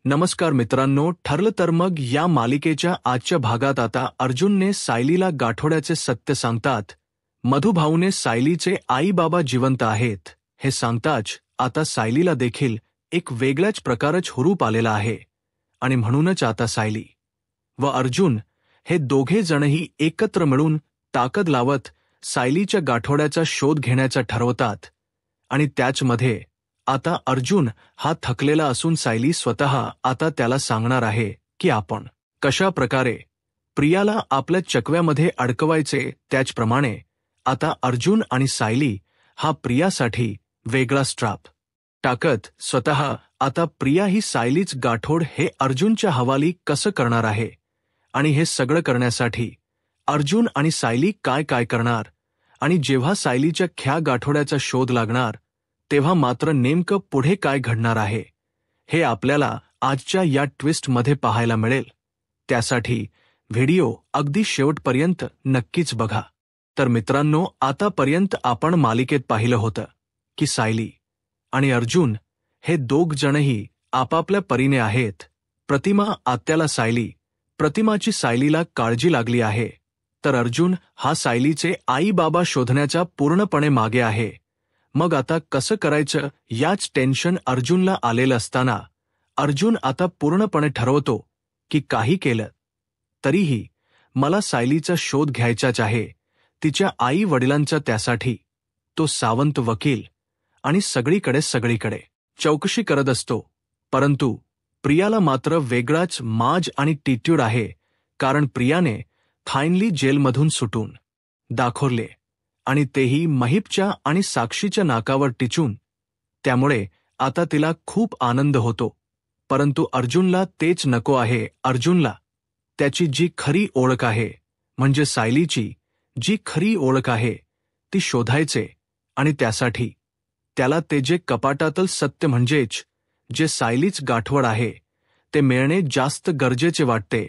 नमस्कार मित्रांनो, ठरलं तर मग या मालिकेच्या आजच्या भागात आता अर्जुनने सायलीला गाठोड्याचे सत्य सांगतात. मधुभाऊने सायलीचे आई बाबा जिवंत आहेत हे सांगताच आता सायलीला देखील एक वेगळ्याच प्रकारच हुरूप आलेला आहे आणि म्हणूनच आता सायली व अर्जुन हे दोघे जणही एकत्र मिळून ताकद लावत सायलीच्या गाठोड्याचा शोध घेण्याचा ठरवतात. आणि त्याचमध्ये आता अर्जुन हा थकलेला असून सायली स्वतः आता त्याला सांगणार आहे की आपण कशा प्रकारे प्रियाला आपल्या चकव्यामध्ये अडकवायचे. त्याचप्रमाणे आता अर्जुन आणि सायली हा प्रियासाठी वेगळा स्ट्रॅप टाकत स्वतः आता प्रिया ही सायलीच गाठोड हे अर्जुनच्या हवाली कसं करणार आहे. आणि हे सगळं करण्यासाठी अर्जुन आणि सायली काय काय करणार आणि जेव्हा सायलीच्या ख्या गाठोड्याचा शोध लागणार तेव्हा मात्र नेमकं पुढे काय घडणार आहे हे आपल्याला आजच्या या ट्विस्टमध्ये पाहायला मिळेल. त्यासाठी व्हिडिओ अगदी शेवटपर्यंत नक्कीच बघा. तर मित्रांनो, आतापर्यंत आपण मालिकेत पाहिलं होतं की सायली आणि अर्जुन हे दोघ जणही आपापल्या परीने आहेत. प्रतिमा आत्याला सायली, प्रतिमाची सायलीला काळजी लागली आहे, तर अर्जुन हा सायलीचे आई बाबा शोधण्याच्या पूर्णपणे मागे आहे. मग आता कसं करायचं याच टेन्शन अर्जुनला आलेलं असताना अर्जुन आता पूर्णपणे ठरवतो की काही केलं तरीही मला सायलीचा शोध घ्यायचाच आहे, तिच्या आई वडिलांचा. त्यासाठी तो सावंत वकील आणि सगळीकडे चौकशी करत असतो. परंतु प्रियाला मात्र वेगळाच माज आणि टिट्यूड आहे, कारण प्रियाने फायनली जेलमधून सुटून दाखवले आणि तेही महिपच्या आणि साक्षीच्या नाकावर टिचून. त्यामुळे आता तिला खूप आनंद होतो. परंतु अर्जुनला तेच नको आहे. अर्जुनला त्याची जी खरी ओळख आहे, म्हणजे सायलीची जी खरी ओळख आहे, ती शोधायचे. आणि त्यासाठी त्याला ते जे कपाटातलं सत्य म्हणजेच जे सायलीच गाठवड आहे ते मिळणे जास्त गरजेचे वाटते.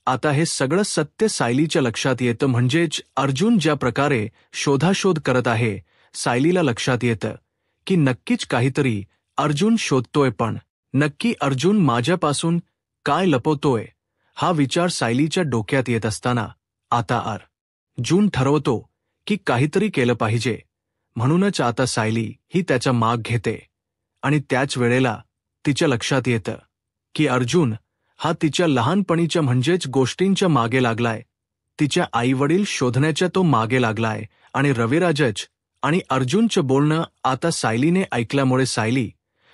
आता हे सगळं सत्य सायलीच्या लक्षात येतं, म्हणजेच अर्जुन ज्या प्रकारे शोधाशोध करत आहे सायलीला लक्षात येतं की नक्कीच काहीतरी अर्जुन शोधतोय. पण नक्की अर्जुन माझ्यापासून काय लपवतोय हा विचार सायलीच्या डोक्यात येत असताना आता अर्जुन ठरवतो की काहीतरी केलं पाहिजे. म्हणूनच आता सायली ही त्याचा माग घेते आणि त्याच वेळेला तिच्या लक्षात येतं की अर्जुन हा तिच्या लहानपणीच्या म्हणजेच गोष्टींच्या मागे लागलाय. तिच्या आईवडील शोधण्याच्या तो मागे लागलाय. आणि रविराजच आणि अर्जुनचं बोलणं आता सायलीने ऐकल्यामुळे सायली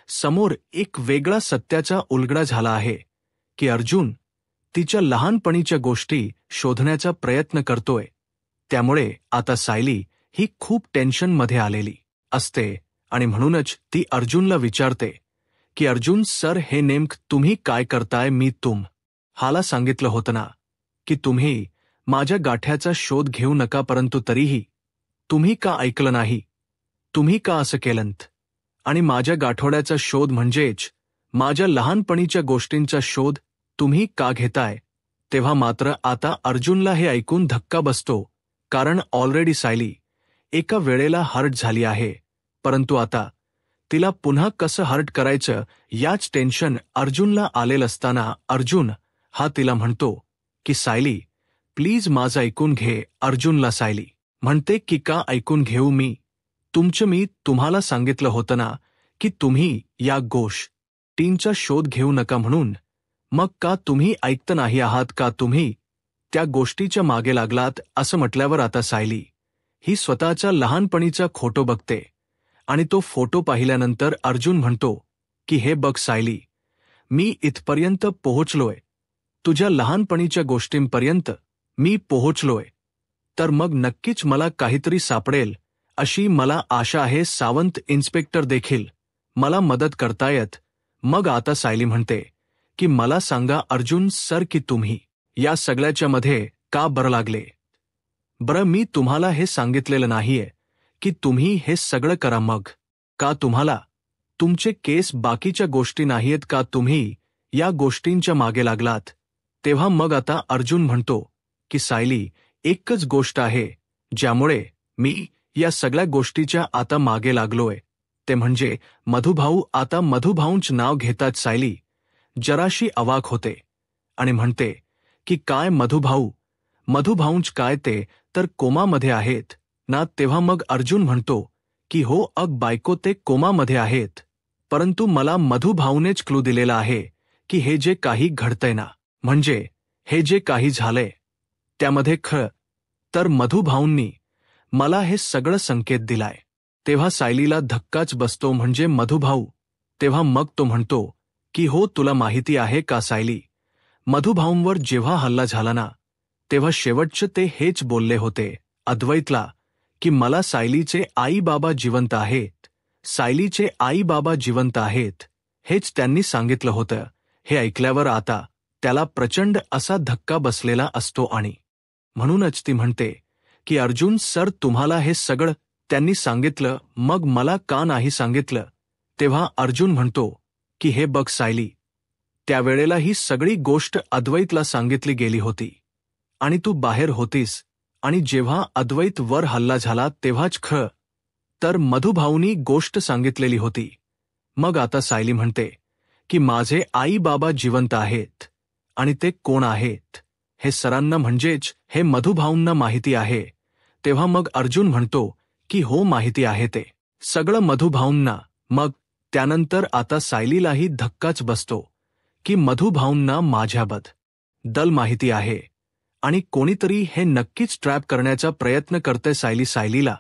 समोर एक वेगळा सत्याचा उलगडा झाला आहे की अर्जुन तिच्या लहानपणीच्या गोष्टी शोधण्याचा प्रयत्न करतोय. त्यामुळे आता सायली ही खूप टेन्शनमध्ये आलेली असते आणि म्हणूनच ती अर्जुनला विचारते की अर्जुन सर, हे नेमकं तुम्ही काय करताय. मी तुम्हाला सांगितलं होतं ना की तुम्ही माझ्या गाठ्याचा शोध घेऊ नका, परंतु तरीही तुम्ही का ऐकलं नाही. तुम्ही का असं केलंत आणि माझ्या गाठोड्याचा शोध म्हणजेच माझ्या लहानपणीच्या गोष्टींचा शोध तुम्ही का घेताय. तेव्हा मात्र आता अर्जुनला हे ऐकून धक्का बसतो, कारण ऑलरेडी सायली एका वेळेला हर्ट झाली आहे. परंतु आता तिला पुन्हा कसं हर्ट करायचं याच टेन्शन अर्जुनला आलेलं असताना अर्जुन हा तिला म्हणतो की सायली प्लीज माझं ऐकून घे. अर्जुनला सायली म्हणते की का ऐकून घेऊ. मी तुम्हाला सांगितलं होतं ना की तुम्ही या गोष्टींचा शोध घेऊ नका म्हणून. मग का तुम्ही ऐकत नाही आहात. का तुम्ही त्या गोष्टीच्या मागे लागलात. असं म्हटल्यावर आता सायली ही स्वतःचा लहानपणीचा फोटो बघते आणि तो फोटो पाहिल्यानंतर अर्जुन म्हणतो की हे बघ सायली, मी इथपर्यंत पोहोचलोय, तुझ्या लहानपणीच्या गोष्टींपर्यंत मी पोहोचलोय, तर मग नक्कीच मला काहीतरी सापडेल अशी मला आशा आहे. सावंत इन्स्पेक्टर देखील मला मदत करतायत. मग आता सायली म्हणते की मला सांगा अर्जुन सर की तुम्ही या सगळ्याच्या मध्ये का बरं लागले. बरं, मी तुम्हाला हे सांगितलेलं नाहीये की तुम्ही हे सगळं करा. मग का तुम्हाला तुमचे केस बाकीच्या गोष्टी नाहीयेत का तुम्ही या गोष्टींच्या मागे लागलात. तेव्हा मग आता अर्जुन म्हणतो की सायली एकच गोष्ट आहे ज्यामुळे मी या सगळ्या गोष्टीच्या आता मागे लागलोय, ते म्हणजे मधुभाऊ. आता मधुभाऊंच नाव घेतात सायली, जराशी अवाक होते आणि म्हणते की काय मधुभाऊंच काय ते तर कोमामध्ये आहेत ना. तेव्हा मग अर्जुन म्हणतो की हो बायको ते कोमामध्ये आहेत, परंतु मला मधुभाऊनेच क्लू दिलेला आहे की हे जे काही घडतंय ना, म्हणजे हे जे काही झालंय त्यामध्ये तर मधुभाऊंनी मला हे सगळं संकेत दिलाय. तेव्हा सायलीला धक्काच बसतो, म्हणजे मधुभाऊ. तेव्हा मग तो म्हणतो की हो तुला माहिती आहे का सायली, मधुभाऊंवर जेव्हा हल्ला झाला ना तेव्हा शेवटचे ते हेच बोलले होते अद्वैतला की मला सायलीचे आई बाबा जिवंत आहेत, सायलीचे आई बाबा जिवंत आहेत, हेच त्यांनी सांगितलं होतं. हे ऐकल्यावर आता त्याला प्रचंड असा धक्का बसलेला असतो आणि म्हणूनच ती म्हणते की अर्जुन सर तुम्हाला हे सगळं त्यांनी सांगितलं, मग मला का नाही सांगितलं. तेव्हा अर्जुन म्हणतो की हे बघ सायली, त्यावेळेला ही सगळी गोष्ट अद्वैतला सांगितली गेली होती आणि तू बाहेर होतीस, आणि जेव्हा अद्वैत वर हल्ला झाला तेव्हाच तर मधुभाऊनी गोष्ट सांगितलेली होती. मग आता सायली म्हणते की माझे आई बाबा जिवंत आहेत, आणि ते कोण आहेत हे सरांना म्हणजेच हे मधुभाऊंना माहिती आहे. तेव्हा मग अर्जुन म्हणतो की हो माहिती आहे ते सगळं मधुभाऊंना. मग त्यानंतर आता सायलीलाही धक्काच बसतो की मधुभाऊंना माझ्याबद्दल माहिती आहे आणि कोणीतरी हे नक्कीच ट्रॅप करण्याचा प्रयत्न करते सायलीला.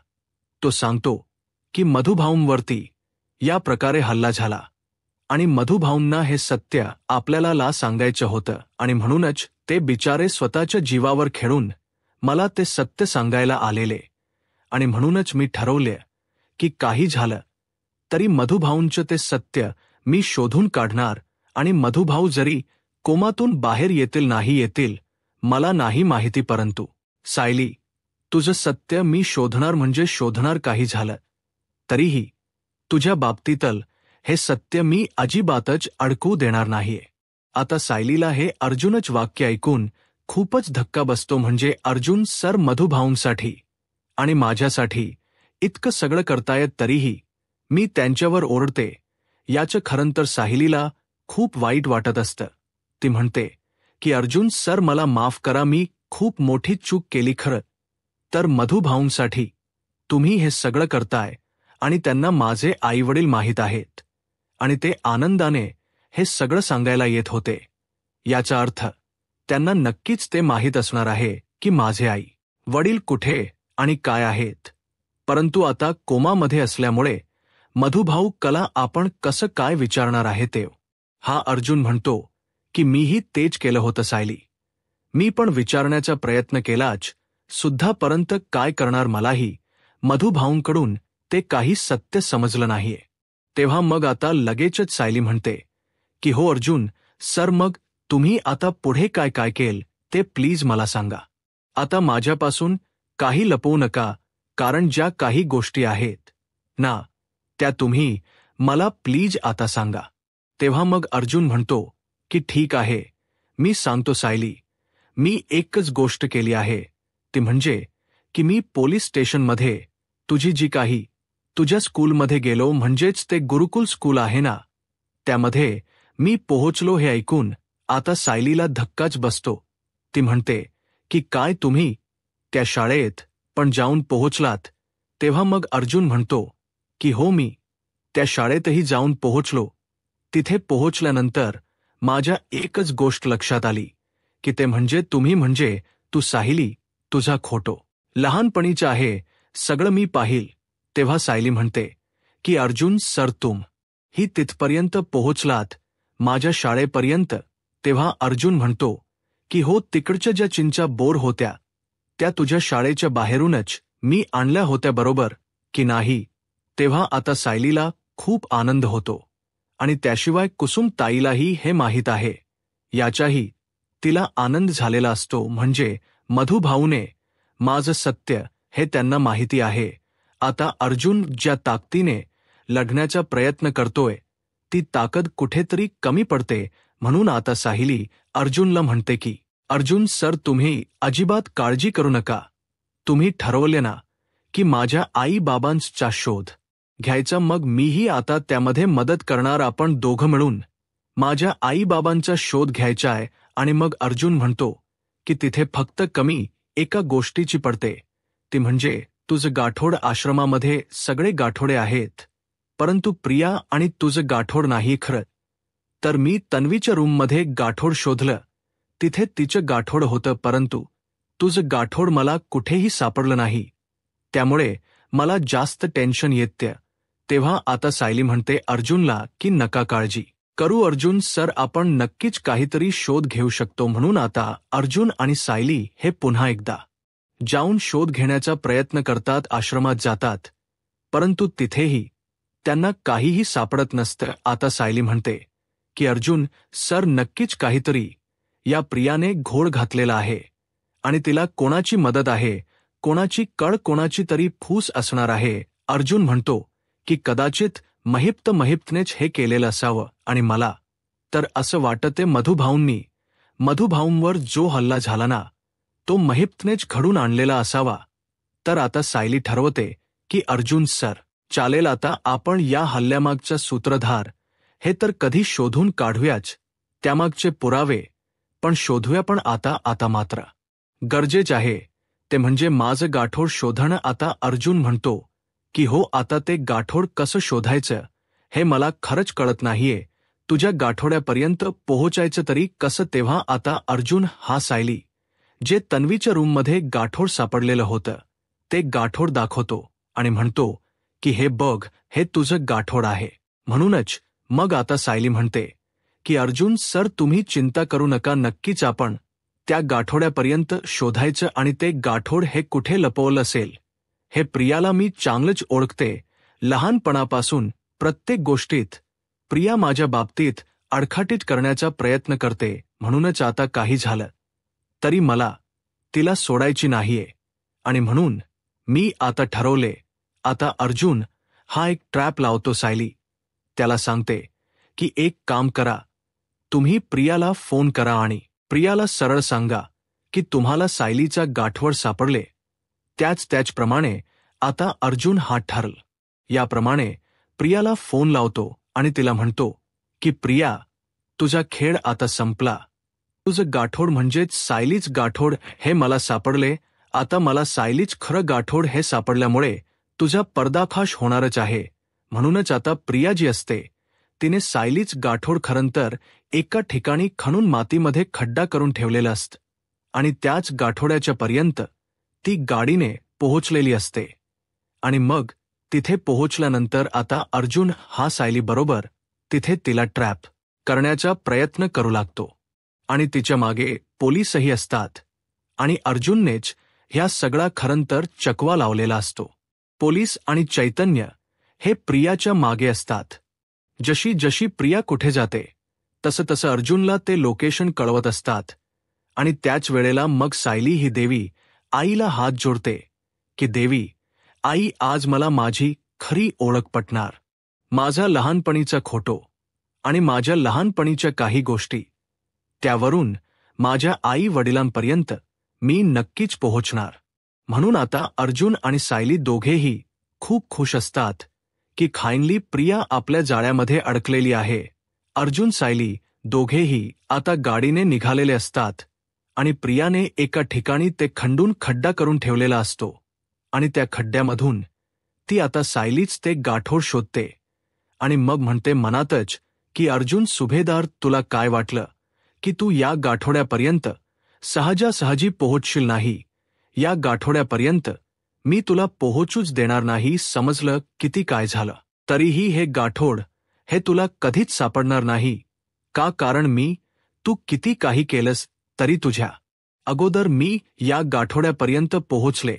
तो सांगतो की मधुभाऊंवरती या प्रकारे हल्ला झाला आणि मधुभाऊंना हे सत्य आपल्याला सांगायचं होतं, आणि म्हणूनच ते बिचारे स्वतःच्या जीवावर खेळून मला ते सत्य सांगायला आलेले. आणि म्हणूनच मी ठरवले की काही झालं तरी मधुभाऊंचं ते सत्य मी शोधून काढणार, आणि मधुभाऊ जरी कोमातून बाहेर येतील नाही येतील मला नाही माहिती, परंतु सायली तुझं सत्य मी शोधणार, म्हणजे शोधणार. काही झालं तरीही तुझ्या बाबतीतल हे सत्य मी अजिबातच अडकू देणार नाहीये. आता सायलीला हे अर्जुनच वाक्य ऐकून खूपच धक्का बसतो, म्हणजे अर्जुन सर मधुभाऊंसाठी आणि माझ्यासाठी इतकं सगळं करतायत तरीही मी त्यांच्यावर ओरडते याचं खरंतर सायलीला खूप वाईट वाटत असतं. ती म्हणते की अर्जुन सर मला माफ करा, मी खूप मोठी चूक केली खरं तर मधुभाऊंसाठी तुम्ही हे सगळं करताय, आणि त्यांना माझे आईवडील माहीत आहेत आणि ते आनंदाने हे सगळं सांगायला येत होते. याचा अर्थ त्यांना नक्कीच ते माहीत असणार आहे की माझे आई वडील कुठे आणि काय आहेत, परंतु आता कोमामध्ये असल्यामुळे मधुभाऊ कला आपण कसं काय विचारणार आहे ते. हा अर्जुन म्हणतो की मीही तेच केलं होतं सायली, मी पण विचारण्याचा प्रयत्न केलाच सुद्धा, परंतु काय करणार, मलाही मधुभाऊंकडून ते काही सत्य समजलं नाहीये. तेव्हा मग आता लगेचच सायली म्हणते की हो अर्जुन सर, मग तुम्ही आता पुढे काय काय केलं ते प्लीज मला सांगा. आता माझ्यापासून काही लपवू नका, कारण ज्या काही गोष्टी आहेत ना त्या तुम्ही मला प्लीज आता सांगा. तेव्हा मग अर्जुन म्हणतो की ठीक आहे, मी सांगतो सायली. मी एकच गोष्ट केली आहे, ती म्हणजे की मी पोलीस स्टेशनमध्ये तुझी जी काही तुझ्या स्कूलमध्ये गेलो, म्हणजेच ते गुरुकुल स्कूल आहे ना, त्यामध्ये मी पोहोचलो. हे ऐकून आता सायलीला धक्काच बसतो. ती म्हणते की काय तुम्ही त्या शाळेत पण जाऊन पोहोचलात. तेव्हा मग अर्जुन म्हणतो की हो मी त्या शाळेतही जाऊन पोहोचलो. तिथे पोहोचल्यानंतर माझ्या एकच गोष्ट लक्षात आली की ते म्हणजे तुम्ही, म्हणजे तू सायली, तुझा खोटो लहानपणीचं आहे सगळं मी पाहिल. तेव्हा सायली म्हणते की अर्जुन सर ही तिथपर्यंत पोहोचलात माझ्या शाळेपर्यंत. तेव्हा अर्जुन म्हणतो की हो तिकडच्या ज्या चिंचा बोर होत्या त्या तुझ्या शाळेच्या बाहेरूनच मी आणल्या होत्या बरोबर की नाही. तेव्हा आता सायलीला खूप आनंद होतो, आणि त्याशिवाय कुसुम ताईलाही हे माहीत आहे याचाही तिला आनंद झालेला असतो, म्हणजे मधुभाऊने माझं सत्य हे त्यांना माहिती आहे. आता अर्जुन ज्या ताकदीने लढण्याचा प्रयत्न करतोय ती ताकद कुठेतरी कमी पडते. म्हणून आता सायली अर्जुनला म्हणते की अर्जुन सर तुम्ही अजिबात काळजी करू नका, तुम्ही ठरवले ना की माझ्या आई बाबांचा शोध घ्यायचा, मग मीही आता त्यामध्ये मदत करणार. आपण दोघं मिळून माझ्या आईबाबांचा शोध घ्यायचा आहे. आणि मग अर्जुन म्हणतो की तिथे फक्त कमी एका गोष्टीची पडते, ती म्हणजे तुझं गाठोड. आश्रमामध्ये सगळे गाठोडे आहेत, परंतु प्रिया आणि तुझं गाठोड नाही. खरं तर मी तन्वीच्या रूममध्ये गाठोड शोधलं, तिथे तिचं गाठोड होतं, परंतु तुझं गाठोड मला कुठेही सापडलं नाही. त्यामुळे मला जास्त टेन्शन येतं. तेव्हा आता सायली म्हणते अर्जुनला की नका काळजी करू अर्जुन सर, आपण नक्कीच काहीतरी शोध घेऊ शकतो. म्हणून आता अर्जुन आणि सायली हे पुन्हा एकदा जाऊन शोध घेण्याचा प्रयत्न करतात. आश्रमात जातात, परंतु तिथेही त्यांना काहीही सापडत नसतं. आता सायली म्हणते की अर्जुन सर, नक्कीच काहीतरी या प्रियाने घोळ घातलेला आहे आणि तिला कोणाची मदत आहे, कोणाची कळ, कोणाची तरी फूस असणार आहे. अर्जुन म्हणतो की कदाचित महिप्तनेच हे केलेलं असावं आणि मला तर असं वाटते मधुभाऊंवर जो हल्ला झाला ना, तो महिप्तनेच घडून आणलेला असावा. तर आता सायली ठरवते की अर्जुन सर, चालेल, आता आपण या हल्ल्यामागचा सूत्रधार हे तर कधी शोधून काढूयाच, त्यामागचे पुरावे पण शोधूया. पण आता मात्र गरजेचं आहे ते म्हणजे माझं गाठोड शोधणं. आता अर्जुन म्हणतो की हो, आता ते गाठोड कसं शोधायचं हे मला खरंच कळत नाहीये. तुझ्या गाठोड्यापर्यंत पोहोचायचं तरी कसं? तेव्हा आता अर्जुन हा सायली जे तन्वीच्या रूममध्ये गाठोड सापडलेलं होतं ते गाठोड दाखवतो आणि म्हणतो की हे बघ, हे तुझं गाठोड आहे. म्हणूनच मग आता सायली म्हणते की अर्जुन सर, तुम्ही चिंता करू नका, नक्कीच आपण त्या गाठोड्यापर्यंत शोधायचं आणि ते गाठोड हे कुठे लपवलं असेल हे प्रियाला मी चांगलंच ओळखते. लहानपणापासून प्रत्येक गोष्टीत प्रिया माझ्या बाबतीत अडखाटीत करण्याचा प्रयत्न करते. म्हणूनच आता काही झालं तरी मला तिला सोडायची नाहीये आणि म्हणून मी आता ठरवले. आता अर्जुन हा एक ट्रॅप लावतो. सायली त्याला सांगते की एक काम करा, तुम्ही प्रियाला फोन करा आणि प्रियाला सरळ सांगा की तुम्हाला सायलीचा गाठोड सापडले. त्याचप्रमाणे आता अर्जुन हा ठरल. याप्रमाणे प्रियाला फोन लावतो आणि तिला म्हणतो की प्रिया, तुझा खेळ आता संपला. तुझं गाठोड म्हणजेच सायलीच गाठोड हे मला सापडले. आता मला सायलीच खरं गाठोड हे सापडल्यामुळे तुझा पर्दाफाश होणारच आहे. म्हणूनच आता प्रिया जी असते तिने सायलीच गाठोड खरंतर एका ठिकाणी खणून मातीमध्ये खड्डा करून ठेवलेला असतं आणि त्याच गाठोड्याच्या पर्यंत ती गाडीने पोहोचलेली असते. आणि मग तिथे पोहोचल्यानंतर आता अर्जुन हा सायली बरोबर तिथे तिला ट्रॅप करण्याचा प्रयत्न करू लागतो आणि तिच्या मागे पोलीसही असतात आणि अर्जुननेच ह्या सगळा खरंतर चकवा लावलेला असतो. पोलीस आणि चैतन्य हे प्रियाच्या मागे असतात. जशी प्रिया कुठे जाते तसं अर्जुनला ते लोकेशन कळवत असतात. आणि त्याच वेळेला मग सायली ही देवी आईला हात जोडते की देवी आई, आज मला माझी खरी ओळख पटणार. माझा लहानपणीचा खोटो आणि माझ्या लहानपणीच्या काही गोष्टी, त्यावरून माझ्या आई वडिलांपर्यंत मी नक्कीच पोहोचणार. म्हणून आता अर्जुन आणि सायली दोघेही खूप खुश असतात की फायनली प्रिया आपल्या जाळ्यामध्ये अडकलेली आहे. अर्जुन सायली दोघेही आता गाडीने निघालेले असतात आणि प्रियाने एका ठिकाणी ते खंडून खड्डा करून ठेवलेला असतो आणि त्या खड्ड्यामधून ती आता सायलीच ते गाठोड शोधते आणि मग म्हणते मनातच की अर्जुन सुभेदार, तुला काय वाटलं की तू या गाठोड्यापर्यंत सहजासहजी पोहोचशील नाही? या गाठोड्यापर्यंत मी तुला पोहोचूच देणार नाही. समजलं? किती काय झालं तरीही हे गाठोड हे तुला कधीच सापडणार नाही. का? कारण तू किती काही केलंस तरी तुझ्या अगोदर मी या गाठोड्यापर्यंत पोहोचले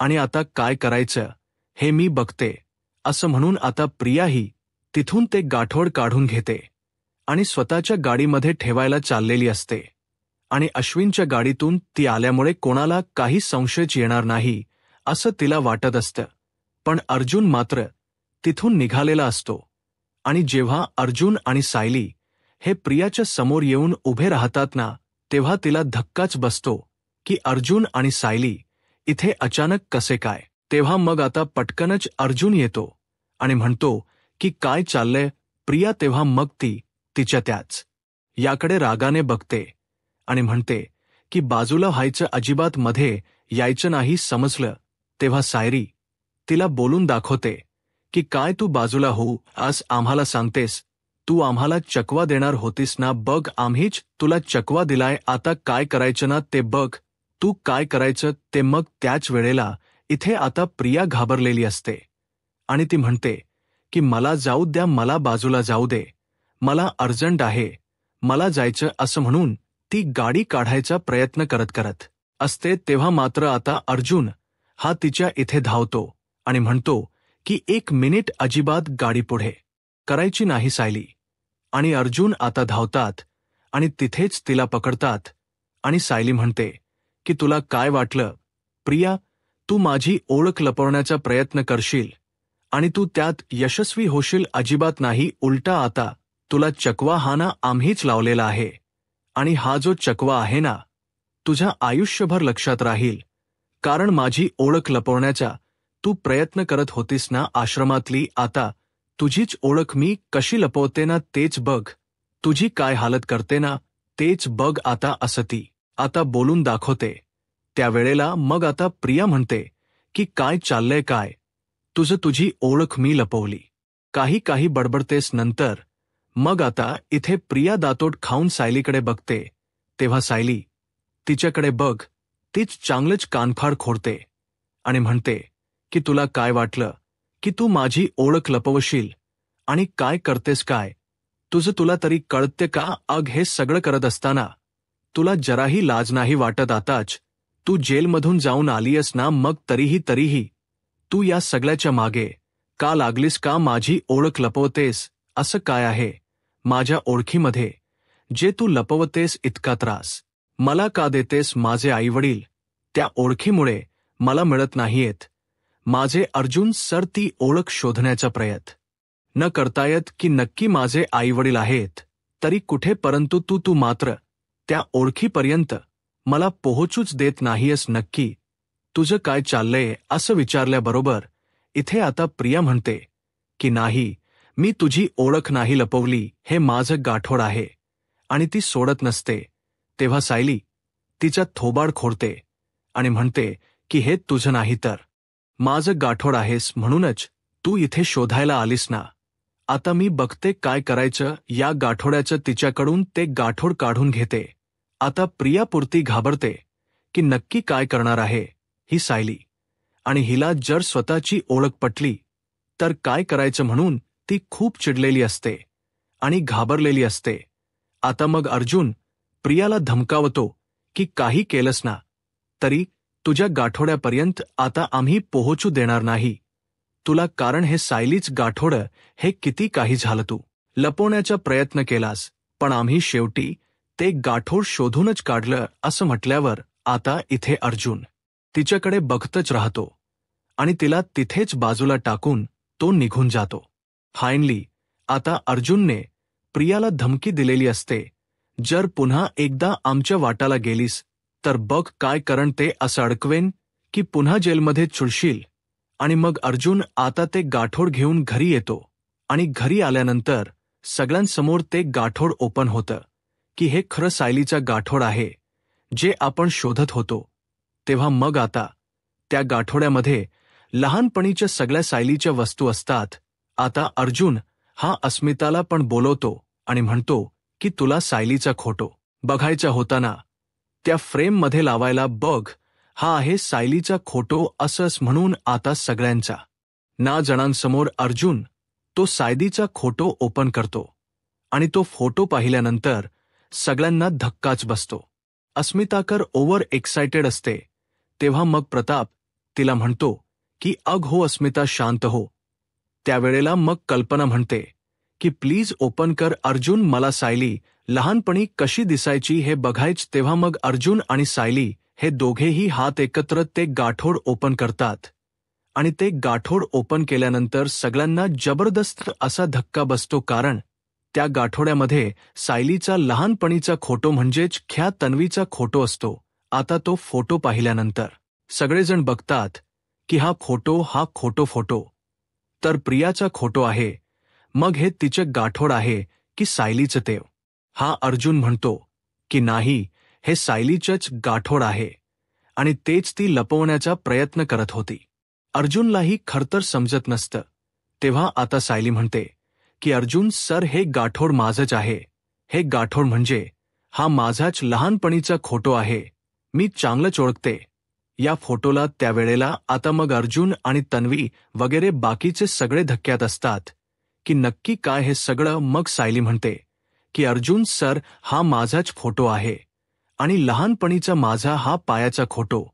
आणि आता काय करायचं हे मी बघते. असं म्हणून आता प्रियाही तिथून ते गाठोड काढून घेते आणि स्वतःच्या गाडीमध्ये ठेवायला चाललेली असते. आणि अश्विनच्या गाडीतून ती आल्यामुळे कोणाला काही संशयच येणार नाही असं तिला वाटत असतं. पण अर्जुन मात्र तिथून निघालेला असतो आणि जेव्हा अर्जुन आणि सायली हे प्रियाच्या समोर येऊन उभे राहतात ना, तेव्हा तिला धक्काच बसतो की अर्जुन आणि सायली इथे अचानक कसे काय? तेव्हा मग आता पटकनच अर्जुन येतो आणि म्हणतो की काय चाललंय प्रिया? तेव्हा मग ती तिच्या त्याच याकडे रागाने बघते आणि म्हणते की बाजूला व्हायचं, अजिबात मध्ये यायचं नाही, समजलं. तेव्हा सायरी तिला बोलून दाखवते की काय तू बाजूला होऊ आज आम्हाला सांगतेस? तू आम्हाला चकवा देणार होतीस ना, बघ आम्हीच तुला चकवा दिलाय, आता काय करायचं ना ते बघ, तू काय करायचं ते. मग त्याच वेळेला इथे आता प्रिया घाबरलेली असते आणि ती म्हणते की मला जाऊ द्या, मला बाजूला जाऊ दे, मला अर्जंट आहे, मला जायचं, असं म्हणून ती गाडी काढायचा प्रयत्न करत असते. तेव्हा मात्र आता अर्जुन हा तिच्या इथे धावतो आणि म्हणतो की 1 मिनिट, अजिबात गाडी पुढे करायची नाही सायली. आणि अर्जुन आता धावतात आणि तिथेच तिला पकडतात आणि सायली म्हणते की तुला काय वाटलं प्रिया, तू माझी ओळख लपवण्याचा प्रयत्न करशील आणि तू त्यात यशस्वी होशील? अजिबात नाही, उलटा आता तुला चकवा हा ना आम्हीच लावलेला आहे आणि हा जो चकवा आहे ना तुझ्या आयुष्यभर लक्षात राहील, कारण माझी ओळख लपवण्याचा तू प्रयत्न करत होतीस ना आश्रमातली, आता तुझीच ओळख मी कशी लपवते ना तेच बघ, तुझी काय हालत करते ना तेच बघ आता, असं ती आता बोलून दाखवते. त्यावेळेला मग आता प्रिया म्हणते की काय चाललंय काय, तुझी ओळख मी लपवली, काही बडबडतेस. नंतर मग आता इथे प्रिया दातोड खाऊन सायलीकडे बघते. तेव्हा सायली तिच्याकडे बघ, तीच चांगलंच कानफाड खोडते आणि म्हणते की तुला काय वाटलं की तू माझी ओळख लपवशील आणि काय करतेस काय, तुला तरी कळते का? अग हे सगळं करत असताना तुला जराही लाज नाही वाटत? आताच तू जेलमधून जाऊन आलीयस ना, मग तरीही तू या सगळ्याच्या मागे का लागलीस? का माझी ओळख लपवतेस? असं काय आहे माझ्या ओळखीमध्ये जे तू लपवतेस? इतका त्रास मला का देतेस? माझे आईवडील त्या ओळखीमुळे मला मिळत नाहीयेत. माझे अर्जुन सर ती ओळख शोधण्याचा प्रयत्न न करतायत की नक्की माझे आईवडील आहेत तरी कुठे, परंतु तू मात्र त्या ओळखीपर्यंत मला पोहोचूच देत नाहीयस. नक्की तुझं काय चाललंय? असं विचारल्याबरोबर इथे आता प्रिया म्हणते की नाही, मी तुझी ओळख नाही लपवली, हे माझं गाठोड आहे आणि ती सोडत नसते. तेव्हा सायली तिचा थोबाड खोडते आणि म्हणते की हे तुझं नाही तर माझं गाठोड आहेस, म्हणूनच तू इथे शोधायला आलीस ना, आता मी बघते काय करायचं या गाठोड्याचं. तिच्याकडून ते गाठोड काढून घेते. आता प्रियापुरती घाबरते की नक्की काय करणार आहे ही सायली आणि हिला जर स्वतःची ओळख पटली तर काय करायचं, म्हणून ती खूप चिडलेली असते आणि घाबरलेली असते. आता मग अर्जुन प्रियाला धमकावतो की काही केलंस ना तरी तुझ्या गाठोड्यापर्यंत आता आम्ही पोहोचू देणार नाही तुला, कारण हे सायलीच गाठोडं, हे किती काही झालं तू लपवण्याचा प्रयत्न केलास, पण आम्ही शेवटी ते गाठोड शोधूनच काढलं. असं म्हटल्यावर आता इथे अर्जुन तिच्याकडे बघतच राहतो आणि तिला तिथेच बाजूला टाकून तो निघून जातो. फायनली आता अर्जुनने प्रियाला धमकी दिलेली असते, जर पुन्हा एकदा आमच्या वाटाला गेलीस तर बघ काय करण ते, असं अडकवेन की पुन्हा जेलमध्ये चुळशील. आणि मग अर्जुन आता ते गाठोड घेऊन घरी येतो आणि घरी आल्यानंतर सगळ्यांसमोर ते गाठोड ओपन होतं की हे खरं सायलीचा गाठोड आहे जे आपण शोधत होतो. तेव्हा मग आता त्या गाठोड्यामध्ये लहानपणीच्या सगळ्या सायलीच्या वस्तू असतात. आता अर्जुन हा अस्मिताला पण बोलवतो आणि म्हणतो की तुला सायलीचा फोटो बघायचा होता ना, त्या फ्रेममध्ये लावायला बघ, हा आहे सायलीचा फोटो. असंच म्हणून आता सगळ्यांचा ना जणांसमोर अर्जुन तो सायलीचा फोटो ओपन करतो आणि तो फोटो पाहिल्यानंतर सगळ्यांना धक्काच बसतो. अस्मिताकर ओव्हर एक्सायटेड असते. तेव्हा मग प्रताप तिला म्हणतो की अग हो अस्मिता, शांत हो. त्यावेळेला मग कल्पना म्हणते की प्लीज ओपन कर अर्जुन, मला सायली लहानपणी कशी दिसायची हे बघायच. तेव्हा मग अर्जुन आणि सायली हे दोघेही हात एकत्र ते गाठोड ओपन करतात आणि ते गाठोड ओपन केल्यानंतर सगळ्यांना जबरदस्त असा धक्का बसतो, कारण त्या गाठोड्यामध्ये सायलीचा लहानपणीचा फोटो म्हणजेच ख्या तन्वीचा फोटो असतो. आता तो फोटो पाहिल्यानंतर सगळेजण बघतात की हा खोटो फोटो तर प्रियाचा फोटो आहे. मग हे तिचे गाठोड आहे की सायलीचं तेव. हा अर्जुन म्हणतो की नाही, हे सायलीचंच गाठोड आहे आणि तेच ती लपवण्याचा प्रयत्न करत होती. अर्जुनलाही खरतर समजत नसतं. तेव्हा आता सायली म्हणते की अर्जुन सर, हे गाठोड माझंच आहे. हे गाठोड म्हणजे हा माझाच लहानपणीचा फोटो आहे. मी चांगलंच ओळखते या फोटोला. त्यावेळेला आता मग अर्जुन आणि तन्वी वगैरे बाकीचे सगळे धक्क्यात असतात की नक्की काय हे सगळं. मग सायली म्हणते की अर्जुन सर, हा माझाच फोटो आहे आणि लहानपणीचा माझा हा पायाचा फोटो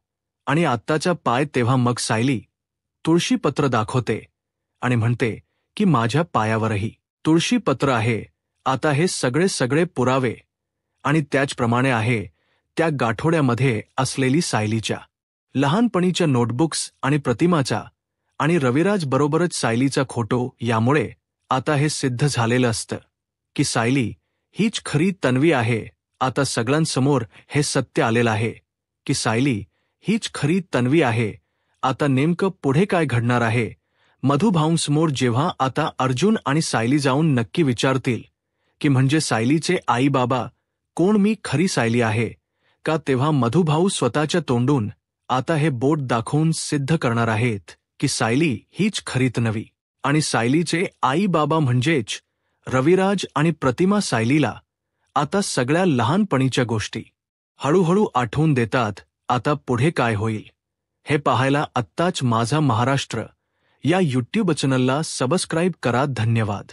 आणि आत्ताचा पाय. तेव्हा मग सायली तुळशीपत्र दाखवते आणि म्हणते की माझ्या पायावरही तुळशीपत्र आहे. आता हे सगळे पुरावे आणि त्याचप्रमाणे आहे त्या गाठोड्यामध्ये असलेली सायलीच्या लहानपणीच्या नोटबुक्स आणि प्रतिमाचा आणि रविराज बरोबरच सायलीचा फोटो. यामुळे आता हे सिद्ध झालेलं असतं की सायली हीच खरी तन्वी आहे. आता सगळ्यांसमोर हे सत्य आलेलं आहे की सायली हीच खरी तन्वी आहे. आता नेमकं पुढे काय घडणार आहे मधुभाऊंसमोर, जेव्हा आता अर्जुन आणि सायली जाऊन नक्की विचारतील की म्हणजे सायलीचे आई बाबा कोण, मी खरी सायली आहे का, तेव्हा मधुभाऊ स्वतःच्या तोंडून आता हे बोट दाखवून सिद्ध करणार आहेत की सायली हीच खरी तन्वी आणि सायलीचे आई बाबा म्हणजेच रविराज आणि प्रतिमा. सायलीला आता सगळ्या लहानपणीच्या गोष्टी हळूहळू आठवून देतात. आता पुढे काय होईल हे पाहायला आत्ताच माझा महाराष्ट्र या यूट्यूब चॅनलला सबस्क्राईब करा. धन्यवाद.